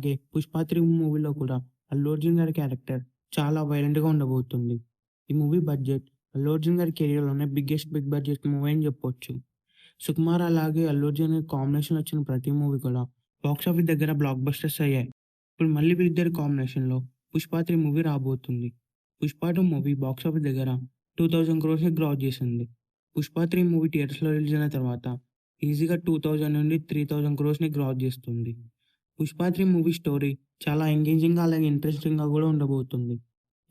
అలాగే 'పుష్ప 3' మూవీలో కూడా అల్లు అర్జున్ గారి క్యారెక్టర్ చాలా వైలెంట్‌గా ఉండబోతుంది. ఈ మూవీ బడ్జెట్ అల్లు అర్జున్ గారి కెరియర్‌లోనే బిగ్ బడ్జెట్ మూవీ అని చెప్పొచ్చు. సుకుమార్ అలాగే అల్లు అర్జున్ గారి కాంబినేషన్‌లో వచ్చిన ప్రతి మూవీ కూడా బాక్స్ ఆఫీస్ దగ్గర బ్లాక్ బస్టర్స్ అయ్యాయి. ఇప్పుడు మళ్ళీ వీళ్ళిద్దరి కాంబినేషన్‌లో 'పుష్ప 3' మూవీ రాబోతుంది. 'పుష్ప 2' మూవీ బాక్స్ ఆఫీస్ దగ్గర 2000 క్రోర్స్‌ని క్రాస్ చేసింది. 'పుష్ప 3' మూవీ థియేటర్స్‌లో రిలీజ్ అయిన తర్వాత ఈజీగా 2000 నుండి 3000 క్రోర్స్‌ని క్రాస్ చేస్తుంది. 'పుష్ప 3' మూవీ స్టోరీ చాలా ఎంగేజింగ్‌గా అలాగే ఇంట్రెస్టింగ్‌గా కూడా ఉండబోతుంది.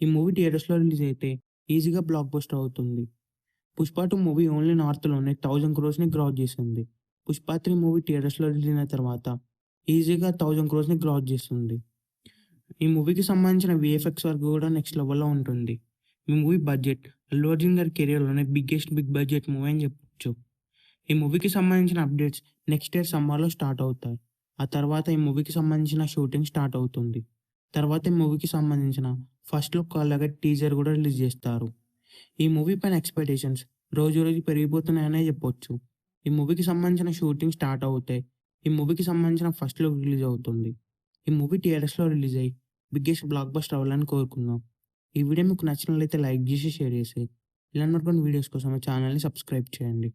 ఈ మూవీ థియేటర్స్‌లో రిలీజ్ అయితే ఈజీగా బ్లాక్ బస్టర్ అవుతుంది. 'పుష్ప 2' మూవీ ఓన్లీ నార్త్‌లోనే 1000 క్రోర్స్‌ని క్రాస్ చేసింది. 'పుష్ప 3' మూవీ థియేటర్స్‌లో రిలీజ్ అయిన తర్వాత ఈజీగా 1000 క్రోర్స్‌ని క్రాస్ చేస్తుంది. ఈ మూవీకి సంబంధించిన వీఎఫ్ఎక్స్ వర్క్ కూడా నెక్స్ట్ లెవెల్‌లో ఉంటుంది. ఈ మూవీ బడ్జెట్ అల్లు అర్జున్ గారి కెరియర్‌లోనే బిగ్ బడ్జెట్ మూవీ అని చెప్పొచ్చు. ఈ మూవీకి సంబంధించిన అప్డేట్స్ నెక్స్ట్ ఇయర్ సమ్మర్‌లో స్టార్ట్ అవుతాయి. ఆ తర్వాత ఈ మూవీకి సంబంధించిన షూటింగ్ స్టార్ట్ అవుతుంది. తర్వాత ఈ మూవీకి సంబంధించిన ఫస్ట్ లుక్ అలాగే టీజర్ కూడా రిలీజ్ చేస్తారు. ఈ మూవీ పైన ఎక్స్‌పెక్టేషన్స్ రోజు రోజుకి పెరిగిపోతున్నాయనే చెప్పొచ్చు. ఈ మూవీకి సంబంధించిన షూటింగ్ స్టార్ట్ అవుతాయి. ఈ మూవీకి సంబంధించిన ఫస్ట్ లుక్ రిలీజ్ అవుతుంది. ఈ మూవీ థియేటర్స్‌లో రిలీజ్ అయ్యి బిగ్గెస్ట్ బ్లాక్ బస్టర్ అవ్వాలని కోరుకుందాం. ఈ వీడియో మీకు నచ్చినట్లయితే లైక్ చేసి, షేర్ చేసి ఇలాంటి మరికొన్ని వీడియోస్ కోసం మా ఛానల్‌ని సబ్స్క్రైబ్ చేయండి.